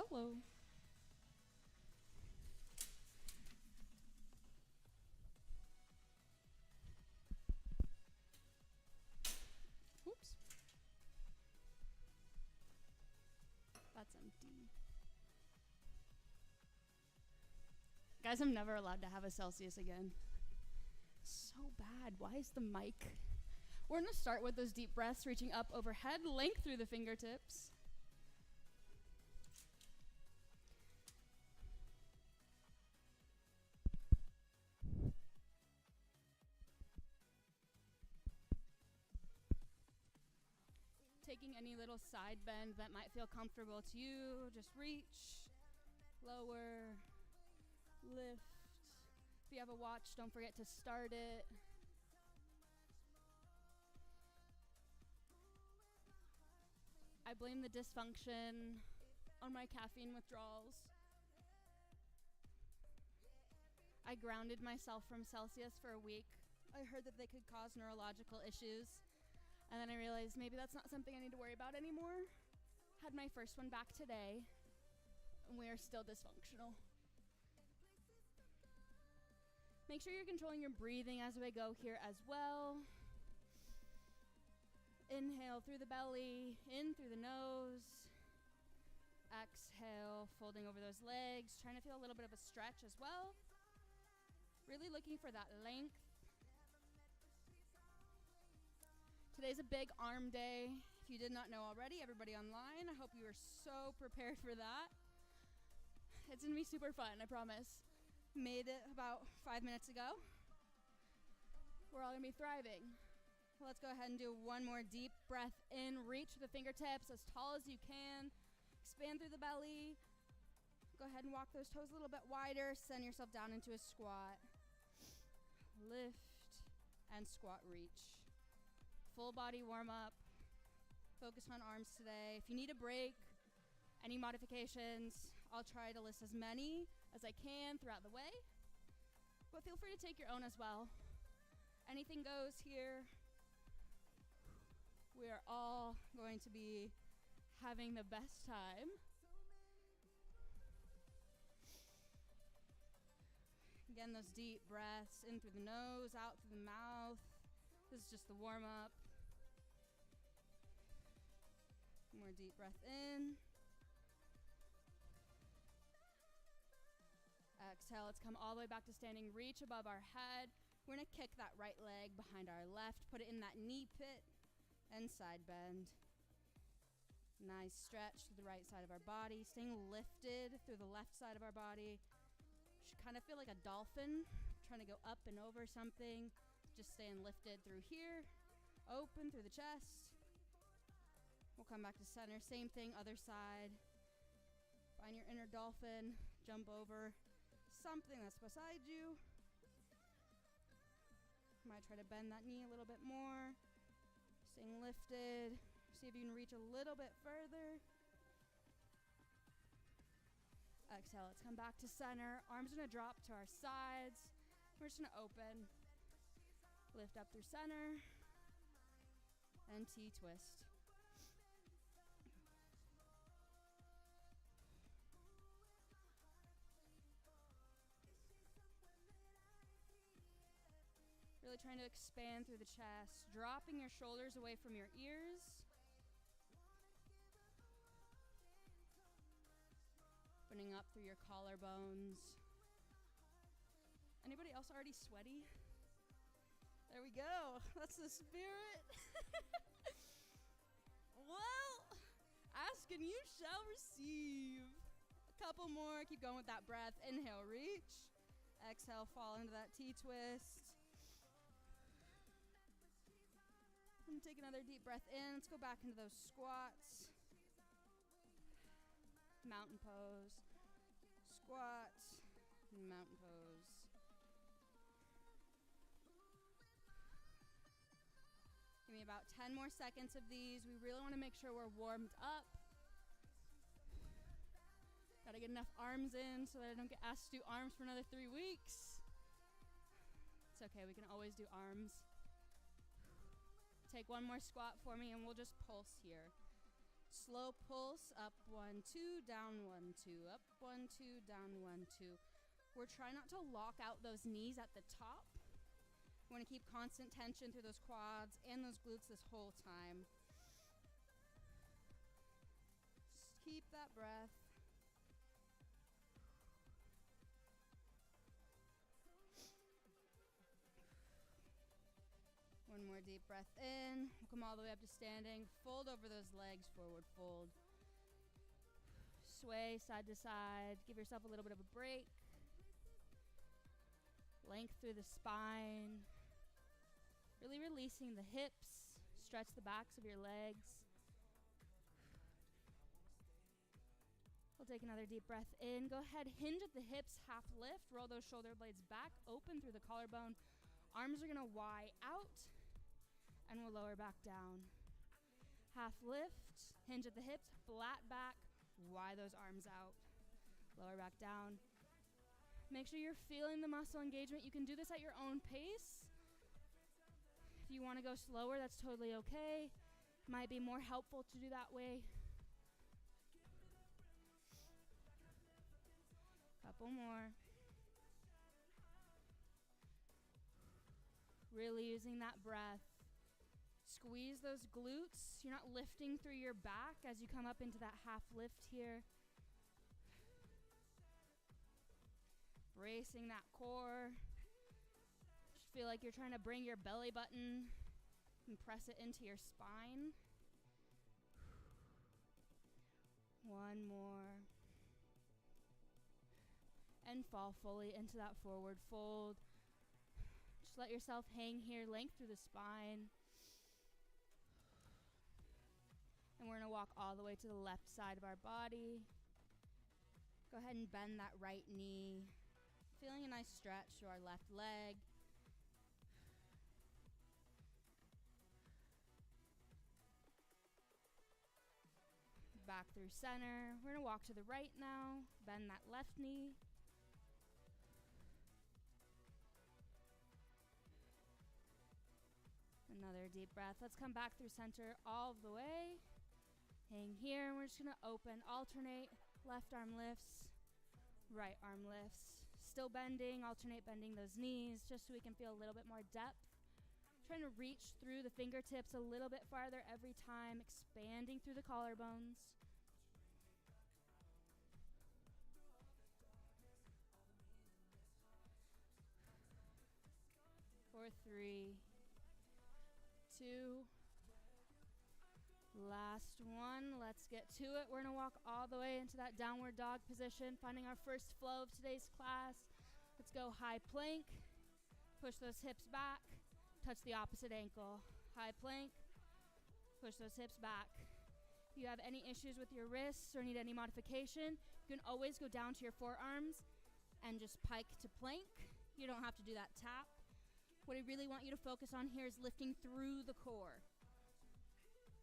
solo. Oops. That's empty. Guys, I'm never allowed to have a Celsius again. So bad. Why is the mic? We're going to start with those deep breaths, reaching up overhead, length through the fingertips. Taking any little side bend that might feel comfortable to you, just reach, lower, lift. If you have a watch, don't forget to start it. I blame the dysfunction on my caffeine withdrawals. I grounded myself from Celsius for a week. I heard that they could cause neurological issues. And then I realized maybe that's not something I need to worry about anymore. Had my first one back today, and we are still dysfunctional. Make sure you're controlling your breathing as we go here as well. Inhale through the belly, in through the nose. Exhale, folding over those legs, trying to feel a little bit of a stretch as well. Really looking for that length. Today's a big arm day. If you did not know already, everybody online, I hope you are so prepared for that. It's gonna be super fun, I promise. Made it about 5 minutes ago. We're all gonna be thriving. Let's go ahead and do one more deep breath in. Reach the fingertips as tall as you can. Expand through the belly. Go ahead and walk those toes a little bit wider. Send yourself down into a squat. Lift and squat reach. Full body warm up. Focus on arms today. If you need a break, any modifications, I'll try to list as many as I can throughout the way. But feel free to take your own as well. Anything goes here. We are all going to be having the best time. Again, those deep breaths in through the nose, out through the mouth. This is just the warm up. More deep breath in. Exhale, let's come all the way back to standing. Reach above our head. We're gonna kick that right leg behind our left. Put it in that knee pit and side bend. Nice stretch to the right side of our body. Staying lifted through the left side of our body. Should kind of feel like a dolphin trying to go up and over something. Just staying lifted through here. Open through the chest. We'll come back to center. Same thing, other side. Find your inner dolphin. Jump over something that's beside you. Might try to bend that knee a little bit more. Staying lifted. See if you can reach a little bit further. Exhale, let's come back to center. Arms gonna drop to our sides. We're just gonna open. Lift up through center. And T-twist. Really trying to expand through the chest, dropping your shoulders away from your ears. Opening up through your collarbones. Anybody else already sweaty? There we go. That's the spirit. Well, ask and you shall receive. A couple more. Keep going with that breath. Inhale, reach. Exhale, fall into that T-twist. And take another deep breath in. Let's go back into those squats. Mountain pose. Squat. Mountain pose. Give me about 10 more seconds of these. We really want to make sure we're warmed up. Gotta get enough arms in so that I don't get asked to do arms for another 3 weeks. It's okay, we can always do arms. Take one more squat for me and we'll just pulse here. Slow pulse, up 1, 2, down 1, 2, up 1, 2, down 1, 2. We're trying not to lock out those knees at the top. We want to keep constant tension through those quads and those glutes this whole time. Just keep that breath. One more deep breath in. We'll come all the way up to standing. Fold over those legs, forward fold. Sway side to side. Give yourself a little bit of a break. Length through the spine. Really releasing the hips. Stretch the backs of your legs. We'll take another deep breath in. Go ahead, hinge at the hips, half lift. Roll those shoulder blades back, open through the collarbone. Arms are gonna Y out, and we'll lower back down. Half lift, hinge at the hips, flat back, Y those arms out. Lower back down. Make sure you're feeling the muscle engagement. You can do this at your own pace. If you want to go slower, that's totally okay. Might be more helpful to do that way. Couple more. Really using that breath. Squeeze those glutes. You're not lifting through your back as you come up into that half lift here. Bracing that core. Just feel like you're trying to bring your belly button and press it into your spine. One more. And fall fully into that forward fold. Just let yourself hang here, length through the spine. And we're gonna walk all the way to the left side of our body. Go ahead and bend that right knee. Feeling a nice stretch to our left leg. Back through center. We're gonna walk to the right now. Bend that left knee. Another deep breath. Let's come back through center all the way. Hang here, and we're just gonna open, alternate, left arm lifts, right arm lifts. Still bending, alternate bending those knees, just so we can feel a little bit more depth. Trying to reach through the fingertips a little bit farther every time, expanding through the collarbones. For 3, 2, last one. Let's get to it. We're gonna walk all the way into that downward dog position, finding our first flow of today's class. Let's go high plank. Push those hips back. Touch the opposite ankle. High plank. Push those hips back. If you have any issues with your wrists or need any modification, you can always go down to your forearms and just pike to plank. You don't have to do that tap. What I really want you to focus on here is lifting through the core.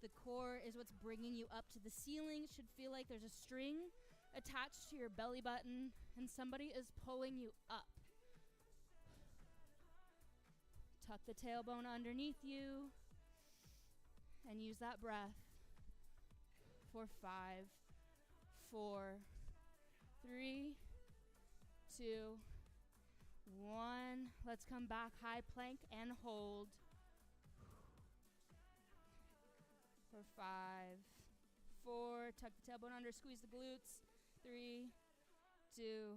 The core is what's bringing you up to the ceiling. It should feel like there's a string attached to your belly button and somebody is pulling you up. Tuck the tailbone underneath you and use that breath for 5, 4, 3, 2, 1. Let's come back, high plank and hold. For 5, 4, tuck the tailbone under, squeeze the glutes. 3, 2,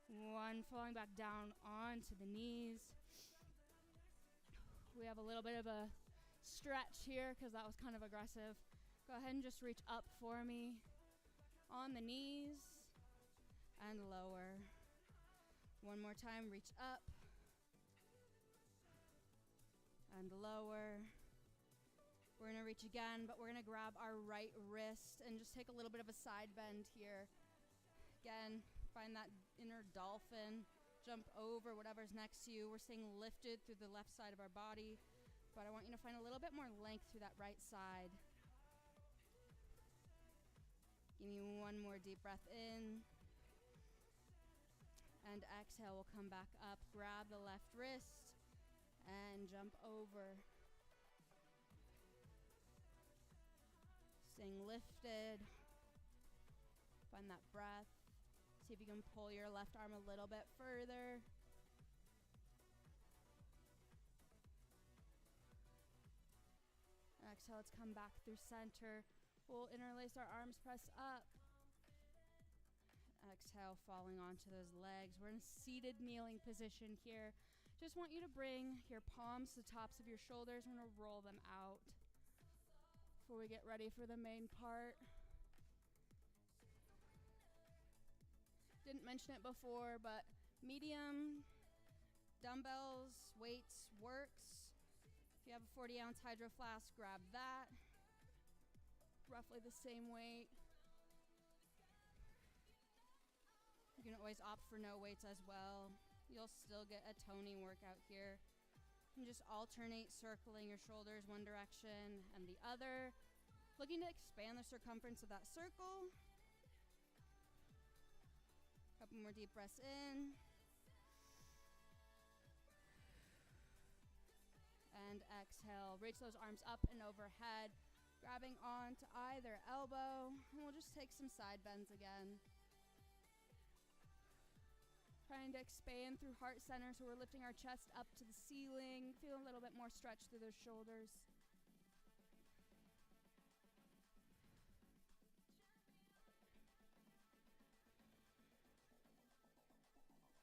1, falling back down onto the knees. We have a little bit of a stretch here because that was kind of aggressive. Go ahead and just reach up for me on the knees and lower. One more time, reach up and lower. We're gonna reach again, but we're gonna grab our right wrist and just take a little bit of a side bend here. Again, find that inner dolphin. Jump over whatever's next to you. We're staying lifted through the left side of our body, but I want you to find a little bit more length through that right side. Give me one more deep breath in. And exhale, we'll come back up. Grab the left wrist and jump over. Staying lifted. Find that breath. See if you can pull your left arm a little bit further. Exhale, let's come back through center. We'll interlace our arms, press up. Exhale, falling onto those legs. We're in seated kneeling position here. Just want you to bring your palms to the tops of your shoulders. I'm going to roll them out before we get ready for the main part. Didn't mention it before, but medium dumbbells, weights works. If you have a 40-ounce hydro flask, grab that. Roughly the same weight. You can always opt for no weights as well. You'll still get a toning workout here. And just alternate circling your shoulders one direction and the other. Looking to expand the circumference of that circle. Couple more deep breaths in. And exhale. Reach those arms up and overhead, grabbing onto either elbow. And we'll just take some side bends again. Trying to expand through heart center, so we're lifting our chest up to the ceiling. Feel a little bit more stretch through those shoulders.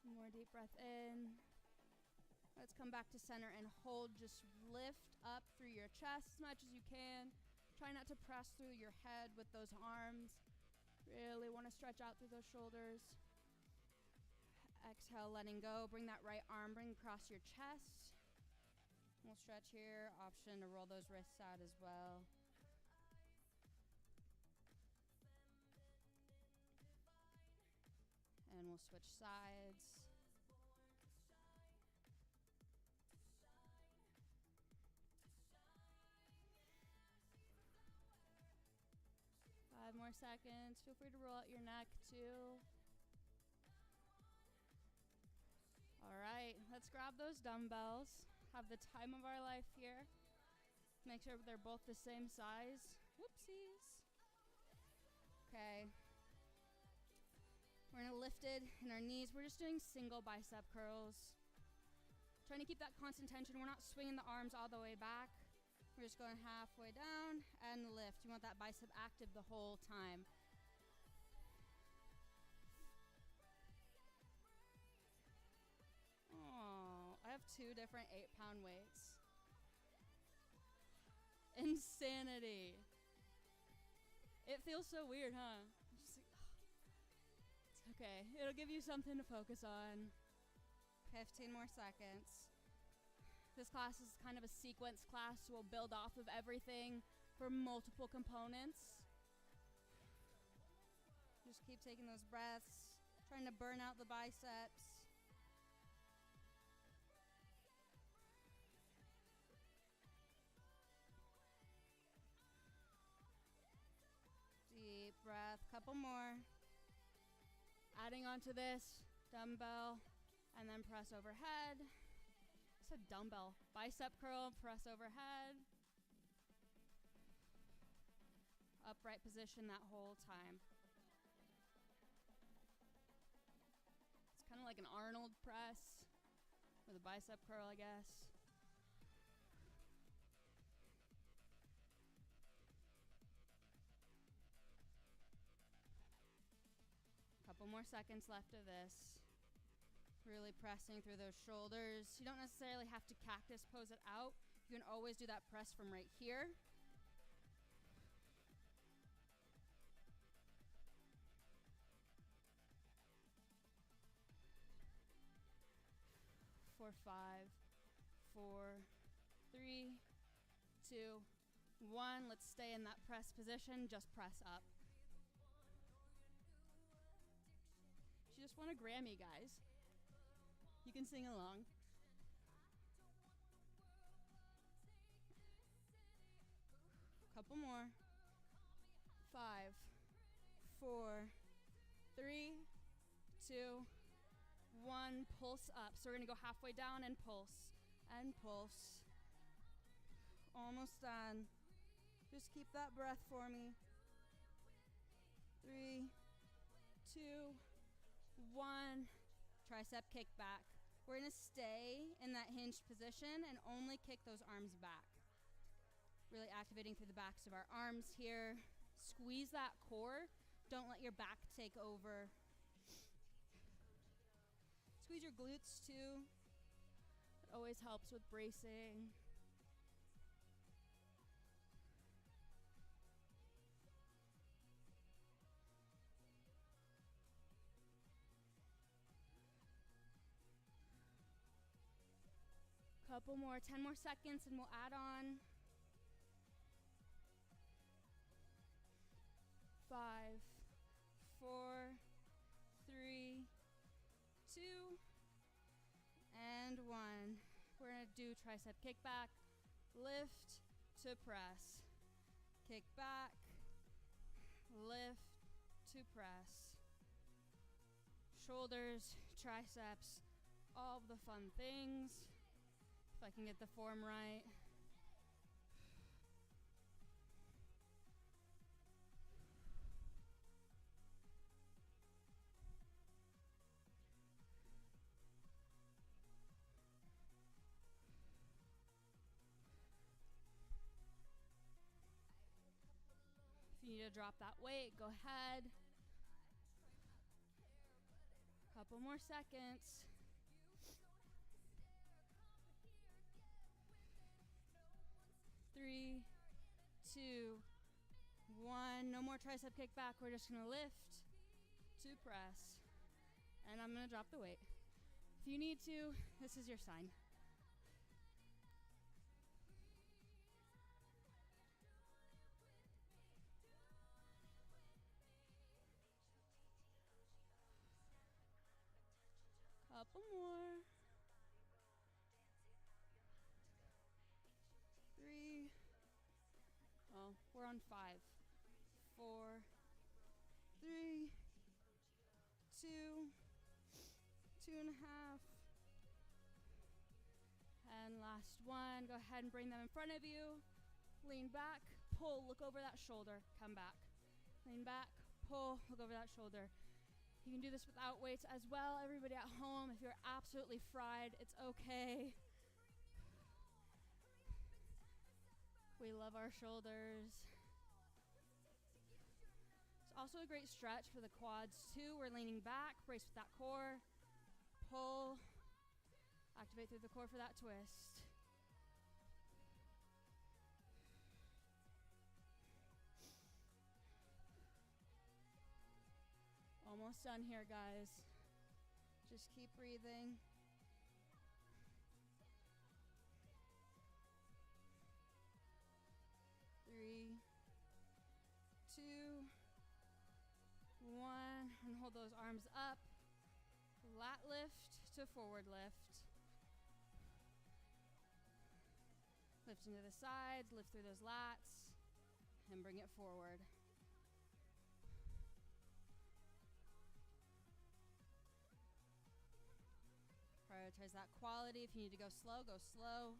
More deep breath in. Let's come back to center and hold. Just lift up through your chest as much as you can. Try not to press through your head with those arms. Really want to stretch out through those shoulders. Exhale, letting go. Bring that right arm, bring across your chest. We'll stretch here. Option to roll those wrists out as well. And we'll switch sides. Five more seconds. Feel free to roll out your neck too. All right, let's grab those dumbbells. Have the time of our life here. Make sure they're both the same size. Whoopsies. Okay. We're gonna lift it in our knees. We're just doing single bicep curls. Trying to keep that constant tension. We're not swinging the arms all the way back. We're just going halfway down and lift. You want that bicep active the whole time. Oh, I have 2 different 8-pound weights. Insanity. It feels so weird, huh? Just like, it's okay. It'll give you something to focus on. 15 more seconds. This class is kind of a sequence class, so we'll build off of everything for multiple components. Just keep taking those breaths, trying to burn out the biceps. Deep breath, couple more. Adding onto this, dumbbell, and then press overhead. I said dumbbell, bicep curl, press overhead. Upright position that whole time. It's kind of like an Arnold press with a bicep curl, I guess. Couple more seconds left of this. Really pressing through those shoulders. You don't necessarily have to cactus pose it out. You can always do that press from right here. For 5, 4, 3, 2, 1. Let's stay in that press position. Just press up. She just won a Grammy, guys. You can sing along. Couple more. 5, 4, 3, 2, 1. Pulse up. So we're gonna go halfway down and pulse. And pulse. Almost done. Just keep that breath for me. 3, 2, 1. Tricep kick back. We're gonna stay in that hinged position and only kick those arms back. Really activating through the backs of our arms here. Squeeze that core. Don't let your back take over. Squeeze your glutes too. It always helps with bracing. Couple more, 10 more seconds and we'll add on. 5, 4, 3, 2, and 1. We're gonna do tricep kickback, lift to press. Kick back, lift to press. Shoulders, triceps, all of the fun things. If I can get the form right. If you need to drop that weight, go ahead. Couple more seconds. 3, 2, 1. No more tricep kickback. We're just gonna lift to press. And I'm gonna drop the weight. If you need to, this is your sign. Couple more. 3. Oh, we're on 5, 4, 3, 2, 2.5. And last one. Go ahead and bring them in front of you. Lean back, pull, look over that shoulder, come back. Lean back, pull, look over that shoulder. You can do this without weights as well. Everybody at home, if you're absolutely fried, it's okay. We love our shoulders. It's also a great stretch for the quads too. We're leaning back, brace with that core. Pull, activate through the core for that twist. Almost done here, guys. Just keep breathing. Three, 2, 1, and hold those arms up. Lat lift to forward lift. Lift into the sides, lift through those lats, and bring it forward. Prioritize that quality. If you need to go slow, go slow.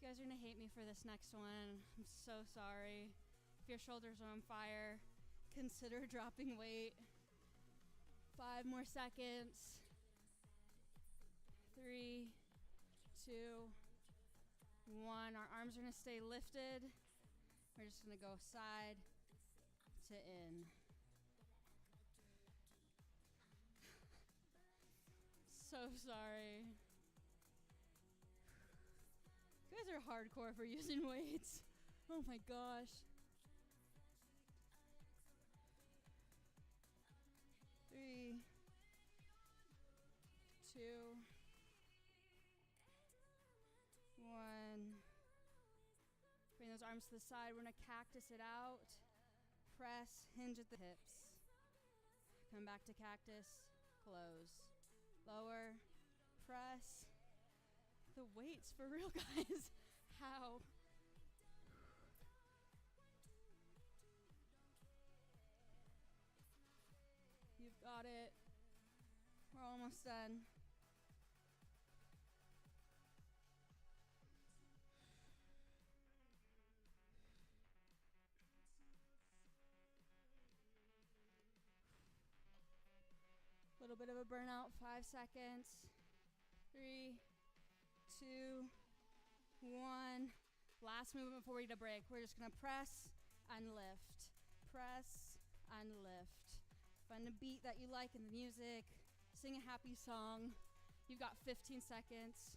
You guys are gonna hate me for this next one. I'm so sorry. If your shoulders are on fire, consider dropping weight. 5 more seconds. 3, 2, 1. Our arms are gonna stay lifted. We're just gonna go side to in. So sorry. You guys are hardcore for using weights. Oh my gosh. 3, 2, 1. Bring those arms to the side. We're gonna cactus it out. Press, hinge at the hips. Come back to cactus, close. Lower, press. The weights for real, guys. How? You've got it. We're Almost done. Little bit of a burnout, 5 seconds. 3, 2, 1. Last movement before we get a break. We're just gonna press and lift. Press and lift. Find a beat that you like in the music. Sing a happy song. You've got 15 seconds.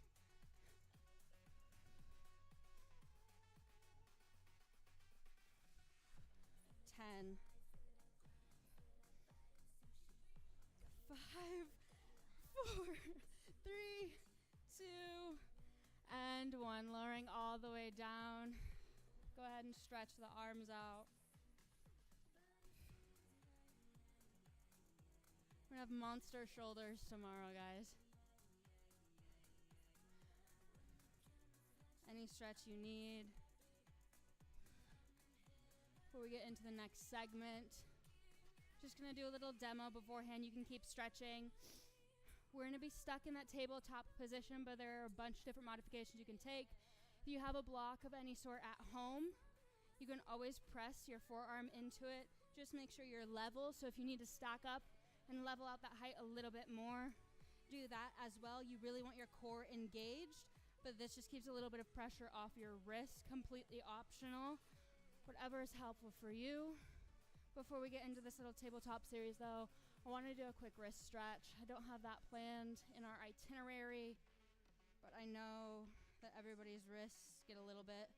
Ten. 5, 4, 3, 2, and 1. Lowering all the way down. Go ahead and stretch the arms out. We're gonna have monster shoulders tomorrow, guys. Any stretch you need. Before we get into the next segment, just gonna do a little demo beforehand. You can keep stretching. We're gonna be stuck in that tabletop position, but there are a bunch of different modifications you can take. If you have a block of any sort at home, you can always press your forearm into it. Just make sure you're level, so if you need to stack up and level out that height a little bit more, do that as well. You really want your core engaged, but this just keeps a little bit of pressure off your wrist. Completely optional. Whatever is helpful for you. Before we get into this little tabletop series though, I want to do a quick wrist stretch. I don't have that planned in our itinerary, but I know that everybody's wrists get a little bit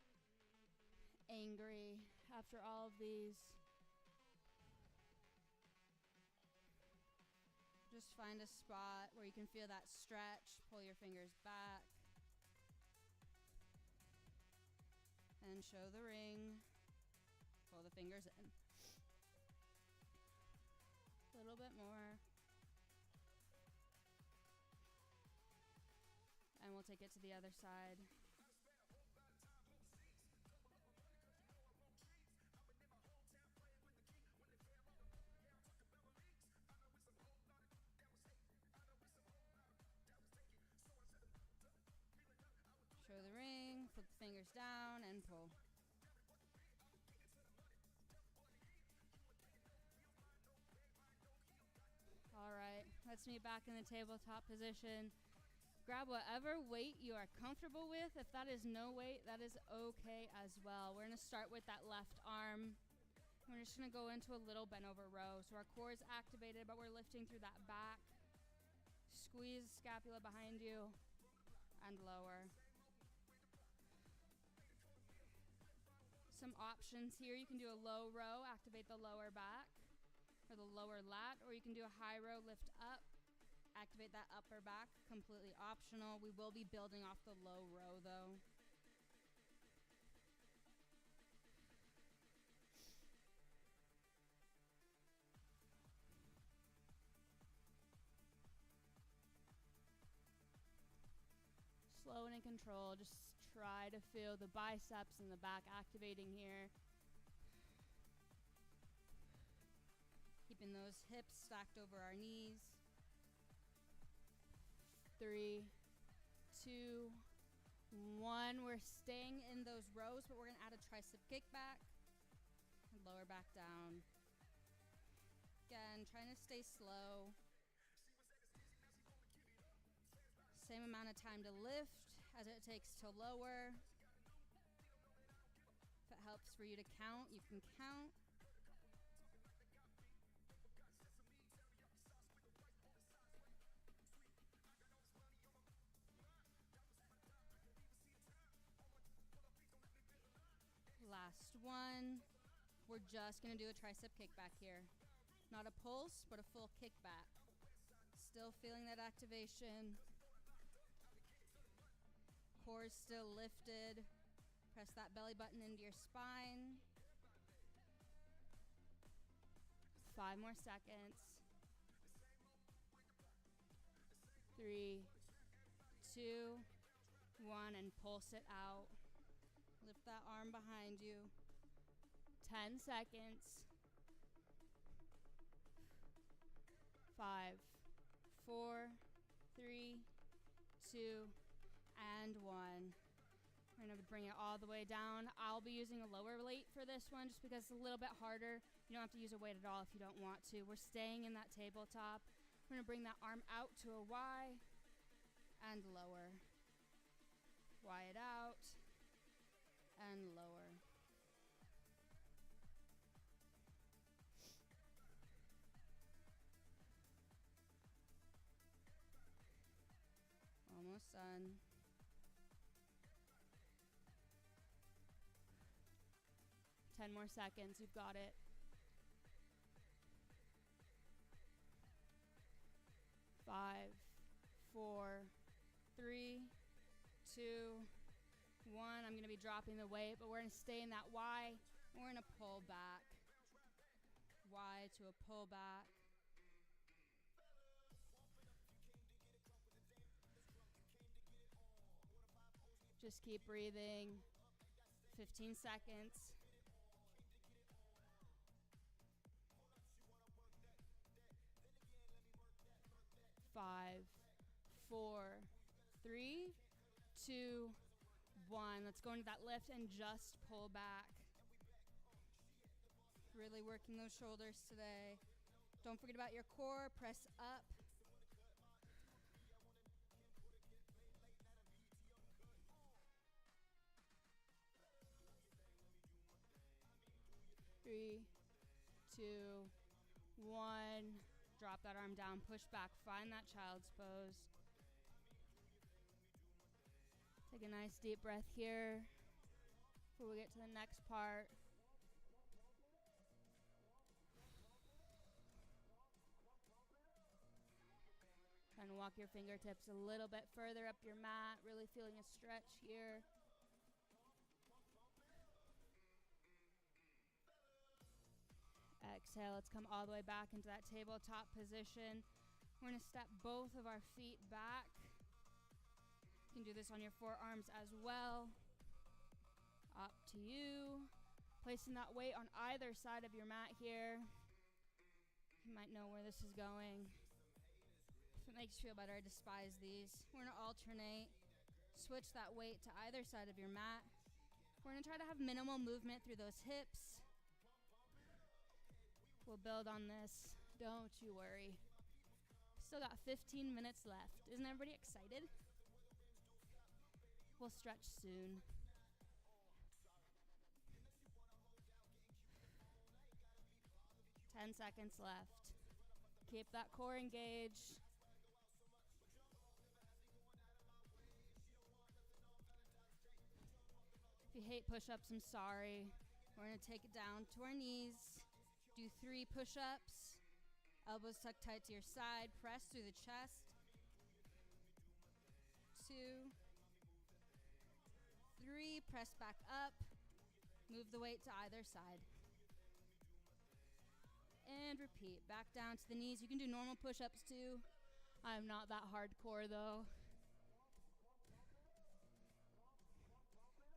angry after all of these. Just find a spot where you can feel that stretch. Pull your fingers back. And show the ring. Pull the fingers in. A little bit more. And we'll take it to the other side. Show the ring, flip the fingers down, and pull. All right, let's meet back in the tabletop position. Grab whatever weight you are comfortable with. If that is no weight, that is okay as well. We're gonna start with that left arm. We're just gonna go into a little bent over row. So our core is activated, but we're lifting through that back. Squeeze the scapula behind you and lower. Some options here. You can do a low row, activate the lower back or the lower lat, or you can do a high row, lift up, activate that upper back. Completely optional. We will be building off the low row though. Slow and in control. Just try to feel the biceps and the back activating here. Keeping those hips stacked over our knees. 3, 2, 1. We're staying in those rows, but we're gonna add a tricep kickback and lower back down. Again, trying to stay slow. Same amount of time to lift as it takes to lower. If it helps for you to count, you can count. Last one. We're just gonna do a tricep kickback here. Not a pulse, but a full kickback. Still feeling that activation. Core is still lifted. Press that belly button into your spine. 5 more seconds. 3, 2, 1, and pulse it out. Lift that arm behind you. 10 seconds. 5, 4, 3, 2, and 1. We're going to bring it all the way down. I'll be using a lower weight for this one just because it's a little bit harder. You don't have to use a weight at all if you don't want to. We're staying in that tabletop. We're going to bring that arm out to a Y and lower. Y it out and lower. Almost done. Ten more seconds, you've got it. 5, 4, 3, 2, 1. I'm going to be dropping the weight, but we're going to stay in that Y. We're going to pull back. Y to a pull back. Just keep breathing. 15 seconds. 5, 4, 3, 2, 1. Let's go into that lift and just pull back. Really working those shoulders today. Don't forget about your core. Press up. Three, 2, 1. Drop that arm down, push back, find that child's pose. Take a nice deep breath here before we get to the next part. Trying to walk your fingertips a little bit further up your mat, really feeling a stretch here. Exhale, let's come all the way back into that tabletop position. We're going to step both of our feet back. You can do this on your forearms as well. Up to you. Placing that weight on either side of your mat here. You might know where this is going. If it makes you feel better, I despise these. We're going to alternate. Switch that weight to either side of your mat. We're going to try to have minimal movement through those hips. We'll build on this. Don't you worry. Still got 15 minutes left. Isn't everybody excited? We'll stretch soon. Ten seconds left. Keep that core engaged. If you hate push-ups, I'm sorry. We're going to take it down to our knees. Do 3 push-ups. Elbows tucked tight to your side. Press through the chest. 2, 3. Press back up. Move the weight to either side. And repeat. Back down to the knees. You can do normal push-ups too. I'm not that hardcore though.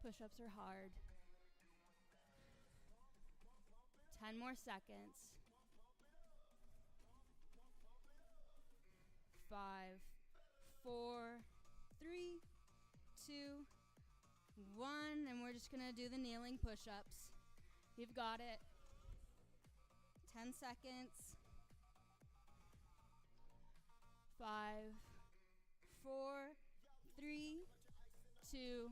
Push-ups are hard. 10 more seconds. 5, 4, 3, 2, 1. And we're just gonna do the kneeling push-ups. You've got it. 10 seconds. 5, 4, 3, 2,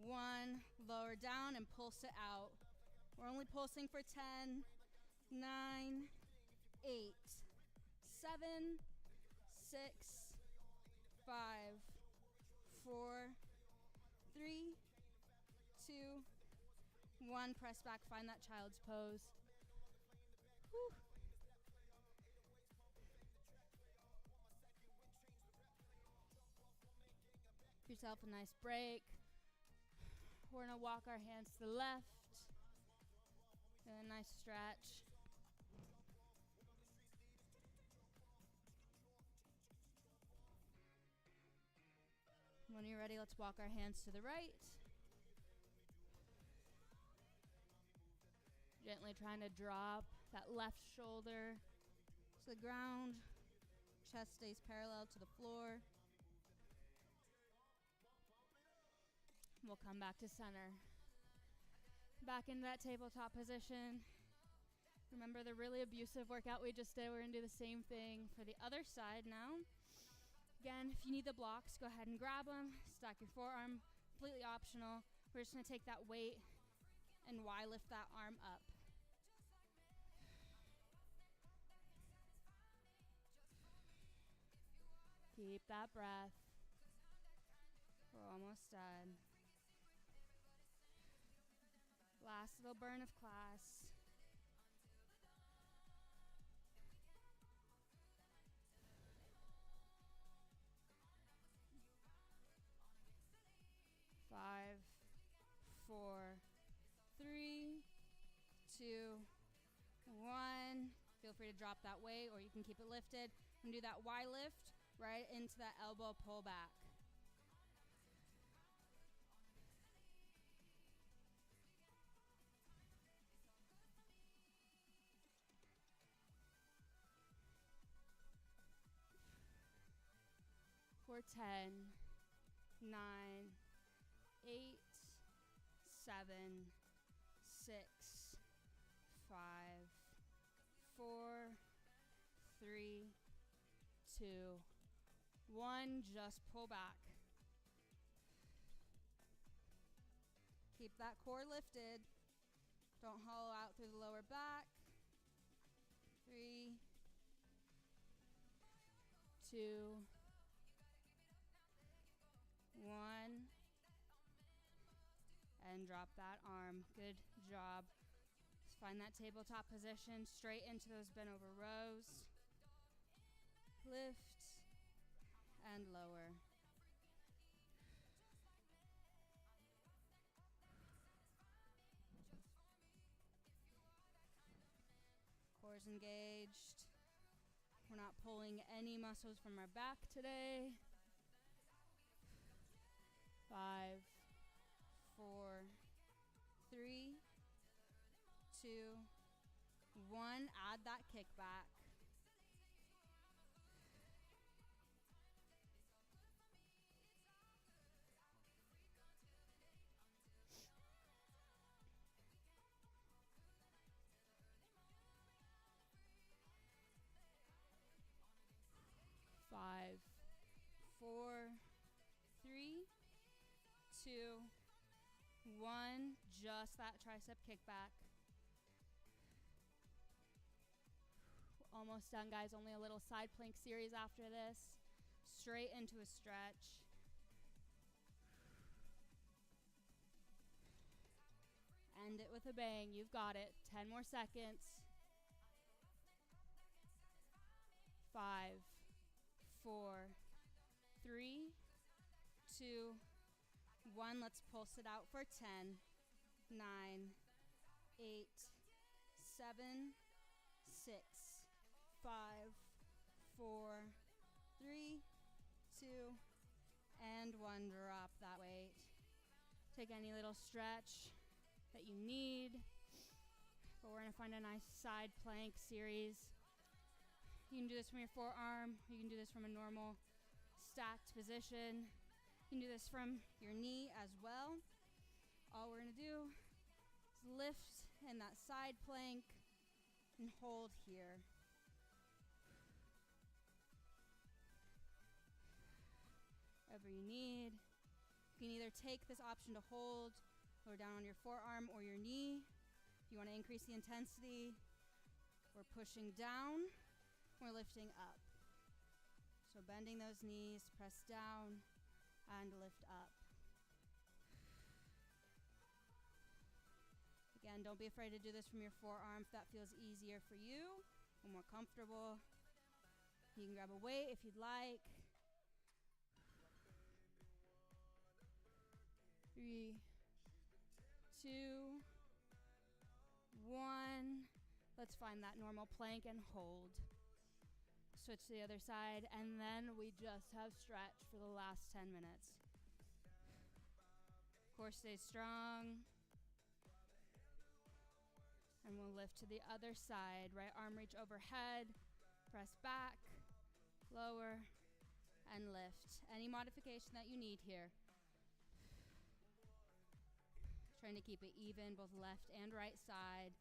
1. Lower down and pulse it out. We're only pulsing for 10, 9, 8, 7, 6, 5, 4, 3, 2, 1. Press back, find that child's pose. Whew. Give yourself a nice break. We're gonna walk our hands to the left. A nice stretch. When you're ready, let's walk our hands to the right. Gently trying to drop that left shoulder to the ground. chest stays parallel to the floor. We'll come back to center. Back into that tabletop position. Remember the really abusive workout we just did? We're gonna do the same thing for the other side now. Again, if you need the blocks, go ahead and grab them. Stack your forearm, completely optional. We're just gonna take that weight and Y lift that arm up. Keep that breath. We're almost done. Last little burn of class. Five, 4, 3, 2, 1. Feel free to drop that weight or you can keep it lifted. And do that Y lift right into that elbow pull back. For 10, 9, 8, 7, 6, 5, 4, 3, 2, 1. Just pull back. Keep that core lifted. Don't hollow out through the lower back. 3, 2, 1. And drop that arm. Good job. Just find that tabletop position. Straight into those bent over rows. Lift and lower. Core's engaged. We're not pulling any muscles from our back today. 5, 4, 3, 2, 1. Add that kickback. Five, 4, 3, 2, 1. Just that tricep kickback. Almost done, guys. Only a little side plank series after this. Straight into a stretch. End it with a bang. You've got it. 10 more seconds. 5, 4, 3, 2, 1. Let's pulse it out for 10, 9, 8, 7, 6, 5, 4, 3, 2, and 1. Drop that weight. Take any little stretch that you need. But we're going to find a nice side plank series. You can do this from your forearm. You can do this from a normal stacked position. You can do this from your knee as well. All we're going to do is lift in that side plank and hold here. Whatever you need. You can either take this option to hold or down on your forearm or your knee. If you want to increase the intensity, we're pushing down. We're lifting up. So bending those knees, press down and lift up. Again, don't be afraid to do this from your forearm if that feels easier for you or more comfortable. You can grab a weight if you'd like. 3, 2, 1. Let's find that normal plank and hold. Switch to the other side, and then we just have stretch for the last 10 minutes. Core stays strong. And we'll lift to the other side. Right arm reach overhead. Press back. lower, and lift. Any modification that you need here. Trying to keep it even, both left and right side.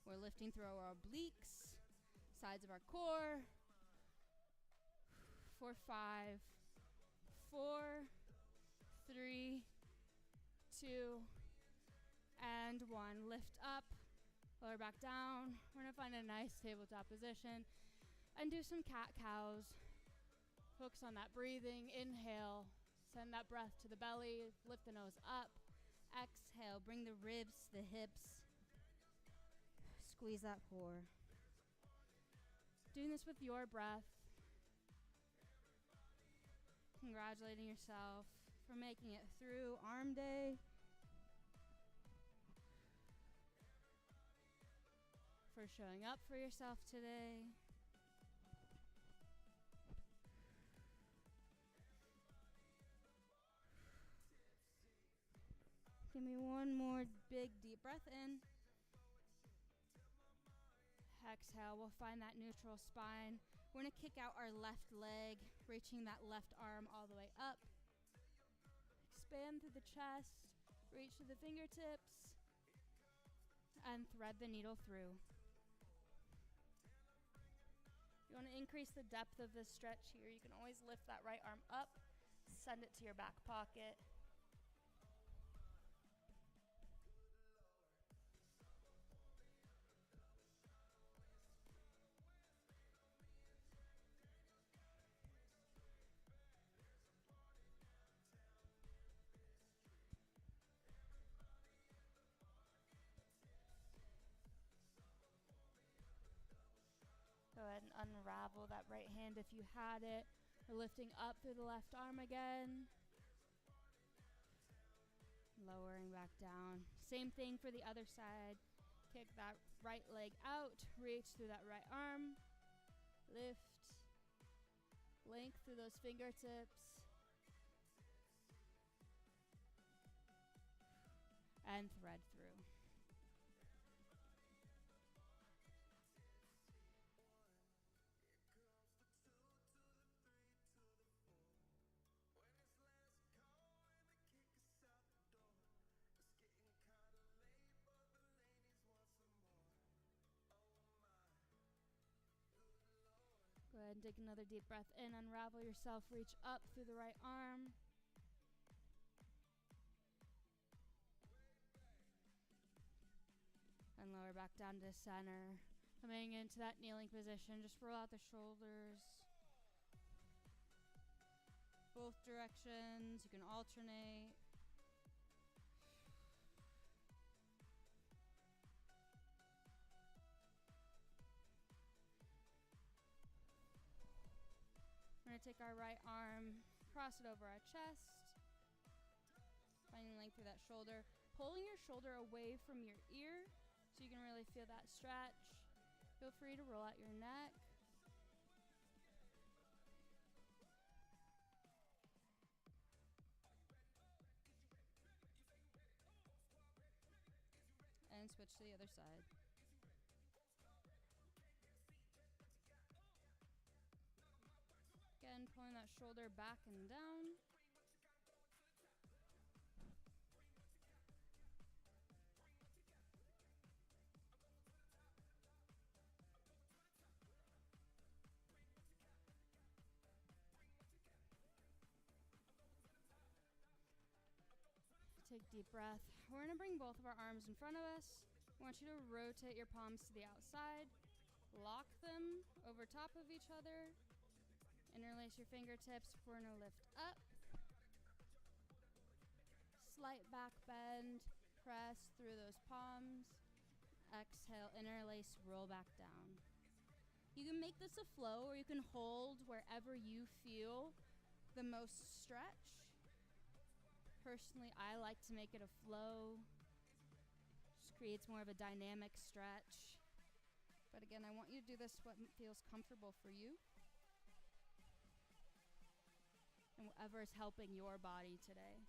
We're lifting through our obliques, sides of our core. 4, 5, 4, 3, 2, and 1. Lift up, lower back down. We're gonna find a nice tabletop position and do some cat-cows. Focus on that breathing. Inhale, send that breath to the belly, lift the nose up. Exhale, bring the ribs to the hips. Squeeze that core. Doing this with your breath. Congratulating yourself for making it through arm day. For showing up for yourself today. Give me one more big deep breath in. Exhale, we'll find that neutral spine. We're gonna kick out our left leg, reaching that left arm all the way up. Expand through the chest, reach to the fingertips, and thread the needle through. You wanna increase the depth of this stretch here. You can always lift that right arm up, send it to your back pocket. Go ahead and unravel that right hand if you had it. We're lifting up through the left arm again. Lowering back down. Same thing for the other side. Kick that right leg out. Reach through that right arm. Lift. Length through those fingertips. And thread through. Go ahead and take another deep breath in. Unravel yourself. Reach up through the right arm. And lower back down to center. Coming into that kneeling position. Just roll out the shoulders. Both directions. You can alternate. We're going to take our right arm, cross it over our chest, finding length through that shoulder, pulling your shoulder away from your ear so you can really feel that stretch. Feel free to roll out your neck. And switch to the other side. Again, pulling that shoulder back and down. Take a deep breath. We're going to bring both of our arms in front of us. I want you to rotate your palms to the outside. Lock them over top of each other. Interlace your fingertips. We're going to lift up. Slight back bend. Press through those palms. Exhale, interlace, roll back down. You can make this a flow, or you can hold wherever you feel the most stretch. Personally, I like to make it a flow. Just creates more of a dynamic stretch. But again, I want you to do this what feels comfortable for you. And whatever is helping your body today.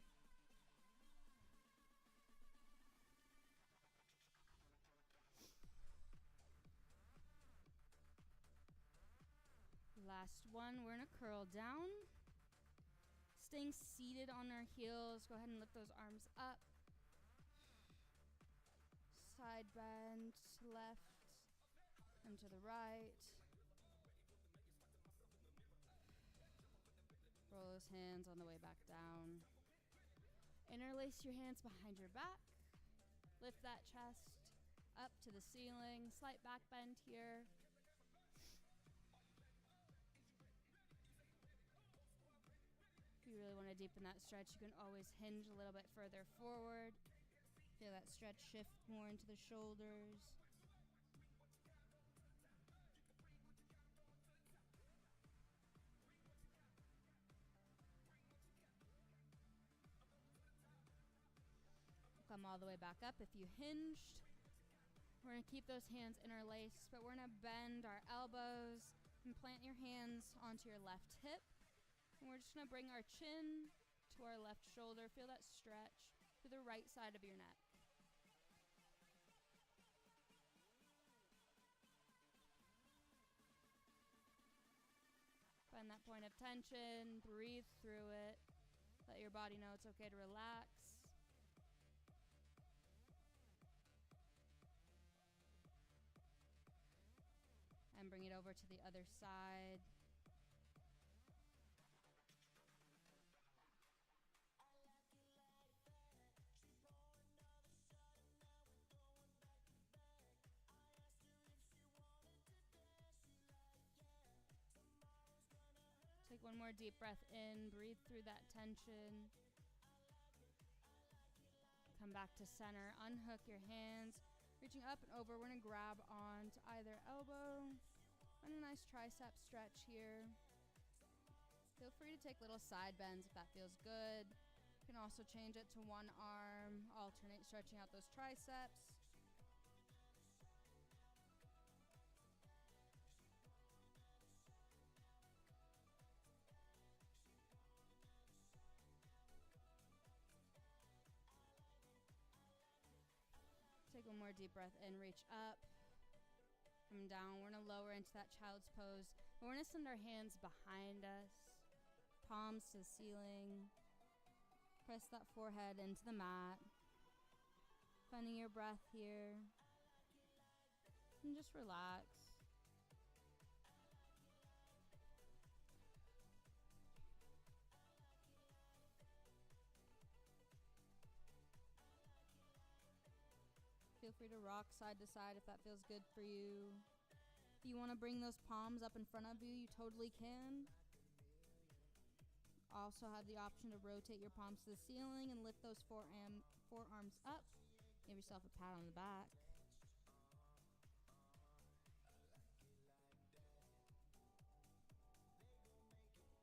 Last one, we're gonna curl down. Staying seated on our heels, go ahead and lift those arms up. Side bend to the left and to the right. Roll those hands on the way back down. Interlace your hands behind your back. Lift that chest up to the ceiling. Slight back bend here. If you really want to deepen that stretch, you can always hinge a little bit further forward. Feel that stretch shift more into the shoulders. Come all the way back up if you hinged. We're going to keep those hands interlaced, but we're going to bend our elbows and plant your hands onto your left hip. And we're just going to bring our chin to our left shoulder. Feel that stretch to the right side of your neck. Find that point of tension, breathe through it. Let your body know it's okay to relax. And bring it over to the other side. Take one more deep breath in, breathe through that tension. Come back to center, unhook your hands. Reaching up and over, we're gonna grab onto either elbow. Find a nice tricep stretch here. Feel free to take little side bends if that feels good. You can also change it to one arm, alternate stretching out those triceps. Take one more deep breath in, reach up. Come down, we're gonna lower into that child's pose. And we're gonna send our hands behind us, palms to the ceiling. Press that forehead into the mat. Finding your breath here. And just relax. Feel free to rock side to side if that feels good for you. If you want to bring those palms up in front of you, you totally can. Also have the option to rotate your palms to the ceiling and lift those forearms up. Give yourself a pat on the back.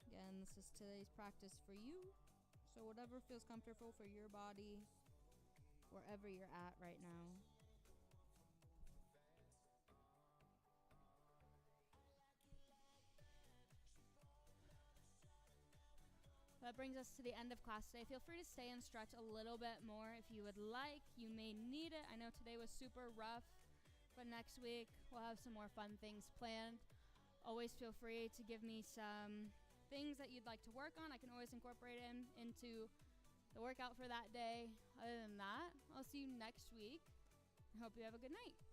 Again, this is today's practice for you. So whatever feels comfortable for your body, wherever you're at right now. That brings us to the end of class today. Feel free to stay and stretch a little bit more if you would like. You may need it. I know today was super rough, but next week we'll have some more fun things planned. Always feel free to give me some things that you'd like to work on. I can always incorporate them into the workout for that day. Other than that, I'll see you next week. I hope you have a good night.